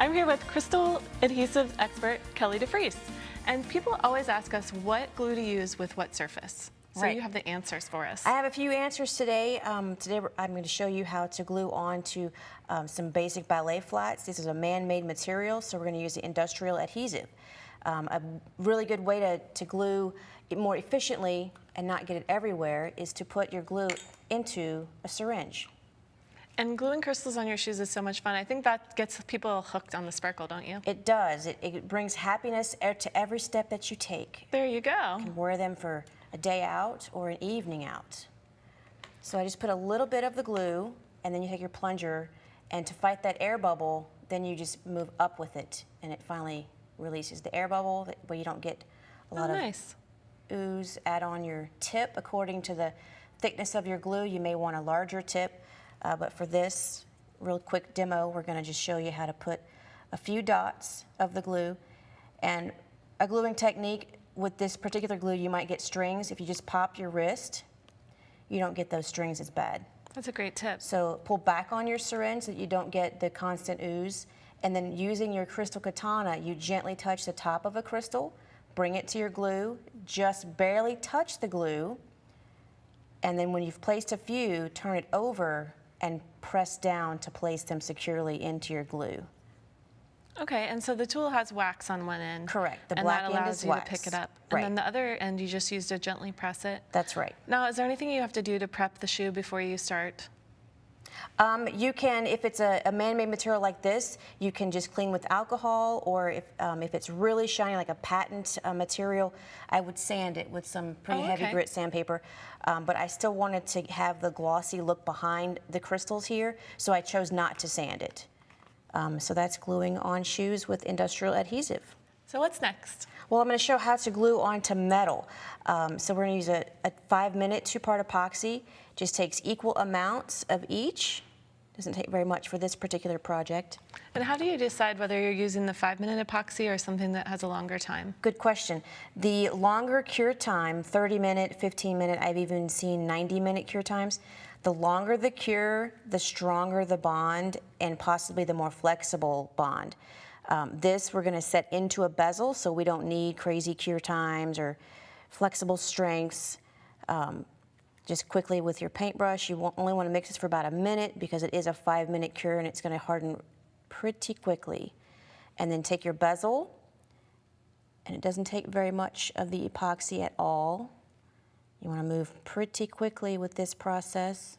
I'm here with Crystal Adhesive expert Kellie DeFries. And people always ask us what glue to use with what surface. So Right. you have the answers for us. I have a few answers today. I'm going to show you how to glue onto some basic ballet flats. This is a man-made material, so we're going to use the industrial adhesive. A really good way to glue it more efficiently and not get it everywhere is to put your glue into a syringe. And gluing crystals on your shoes is so much fun. I think that gets people hooked on the sparkle, don't you? It does. It brings happiness to every step that you take. There you go. You can wear them for a day out or an evening out. So I just put a little bit of the glue, and then you take your plunger, and to fight that air bubble, then you just move up with it, and it finally releases the air bubble, where you don't get a lot of ooze. Add on your tip according to the thickness of your glue. You may want a larger tip, but for this real quick demo, we're going to just show you how to put a few dots of the glue. And a gluing technique with this particular glue, you might get strings. If you just pop your wrist, you don't get those strings as bad. That's a great tip. So pull back on your syringe so that you don't get the constant ooze. And then using your crystal katana, you gently touch the top of a crystal, bring it to your glue, just barely touch the glue, and then when you've placed a few, turn it over and press down to place them securely into your glue. Okay, and so the tool has wax on one end. Correct. The and black that end allows is you wax. to pick it up. Right. And then the other end, you just use to gently press it. That's right. Now, is there anything you have to do to prep the shoe before you start? You can, if it's a man-made material like this, you can just clean with alcohol, or if it's really shiny, like a patent material, I would sand it with some pretty heavy grit sandpaper. But I still wanted to have the glossy look behind the crystals here, so I chose not to sand it. So that's gluing on shoes with industrial adhesive. So what's next? Well, I'm going to show how to glue onto metal. So we're going to use a 5-minute 2-part epoxy. Just takes equal amounts of each. Doesn't take very much for this particular project. And how do you decide whether you're using the 5-minute epoxy or something that has a longer time? Good question. The longer cure time, 30-minute, 15-minute, I've even seen 90-minute cure times. The longer the cure, the stronger the bond, and possibly the more flexible bond. This we're going to set into a bezel, so we don't need crazy cure times or flexible strengths. Just quickly with your paintbrush, you only want to mix this for about a minute because it is a 5-minute cure and it's going to harden pretty quickly. And then take your bezel, and it doesn't take very much of the epoxy at all. You want to move pretty quickly with this process.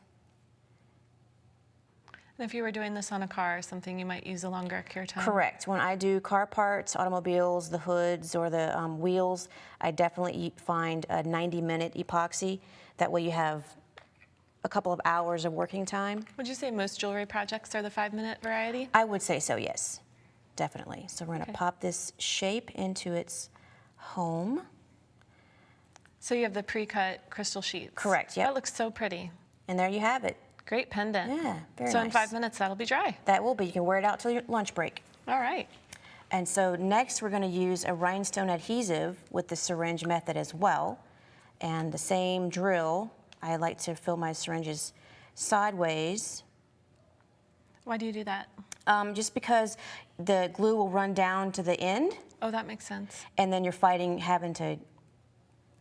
And if you were doing this on a car or something, you might use a longer cure time? Correct. When I do car parts, automobiles, the hoods, or the wheels, I definitely find a 90-minute epoxy. That way you have a couple of hours of working time. Would you say most jewelry projects are the 5-minute variety? I would say so, yes. Definitely. So we're going to pop this shape into its home. So you have the pre-cut crystal sheets. Correct, yep. That looks so pretty. And there you have it. Great pendant. Yeah, very So nice. in 5 minutes, that'll be dry. That will be. You can wear it out till your lunch break. All right. And so next we're going to use a rhinestone adhesive with the syringe method as well. And the same drill. I like to fill my syringes sideways. Why do you do that? Just because the glue will run down to the end. Oh, that makes sense. And then you're fighting having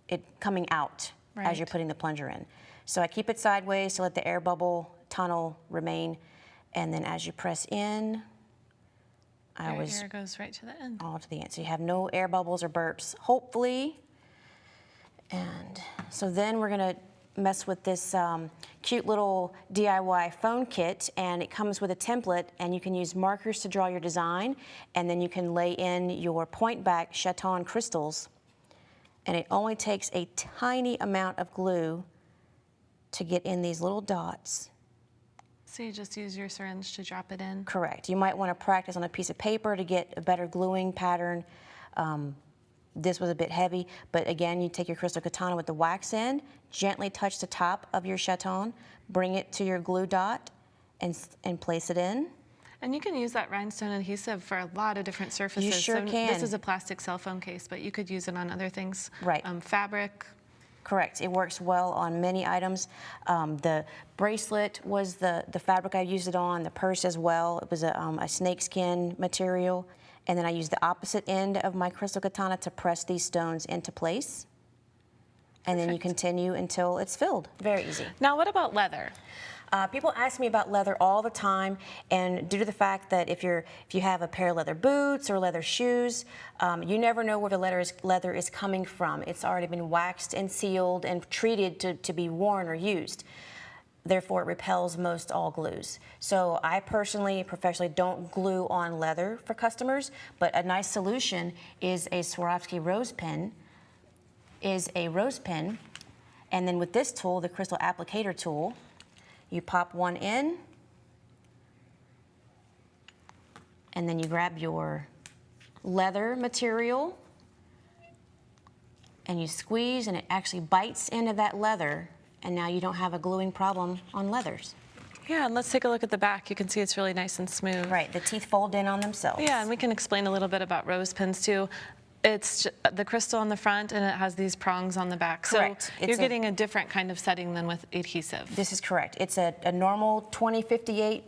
it coming out as you're Right. putting the plunger in. So I keep it sideways to let the air bubble tunnel remain. And then as you press in, I always Air goes right to the end. all to the end. So you have no air bubbles or burps, hopefully. And so then we're going to mess with this cute little DIY phone kit, and it comes with a template, and you can use markers to draw your design, and then you can lay in your point back chaton crystals, and it only takes a tiny amount of glue to get in these little dots. So you just use your syringe to drop it in? Correct. You might want to practice on a piece of paper to get a better gluing pattern. This was a bit heavy, but again, you take your crystal katana with the wax end, gently touch the top of your chaton, bring it to your glue dot, and place it in. And you can use that rhinestone adhesive for a lot of different surfaces. You sure so can. This is a plastic cell phone case, but you could use it on other things. Right. Fabric. Correct. It works well on many items. The bracelet was the fabric I used it on, the purse as well. It was a snakeskin material. And then I used the opposite end of my crystal katana to press these stones into place. And then you continue until it's filled. Very easy. Now, what about leather? People ask me about leather all the time, and due to the fact that if you have a pair of leather boots or leather shoes, you never know where the leather is coming from. It's already been waxed and sealed and treated to be worn or used. Therefore, it repels most all glues. So I personally, professionally, don't glue on leather for customers, but a nice solution is a Swarovski rose pen. And then with this tool, the crystal applicator tool, you pop one in, and then you grab your leather material, and you squeeze, and it actually bites into that leather, and now you don't have a gluing problem on leathers. Yeah, and let's take a look at the back. You can see it's really nice and smooth. Right, the teeth fold in on themselves. Yeah, and we can explain a little bit about rose pins too. It's the crystal on the front, and it has these prongs on the back. Correct. So you're getting a different kind of setting than with adhesive. This is correct. It's a normal 2058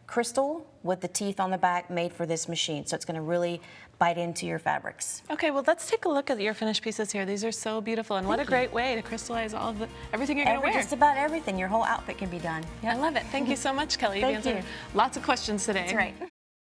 crystal with the teeth on the back made for this machine. So it's going to really bite into your fabrics. Okay, well, let's take a look at your finished pieces here. These are so beautiful, and what a great way to crystallize everything you're going to wear. Just about everything. Your whole outfit can be done. I love it. Thank you so much, Kelly. You've answered lots of questions today. That's right.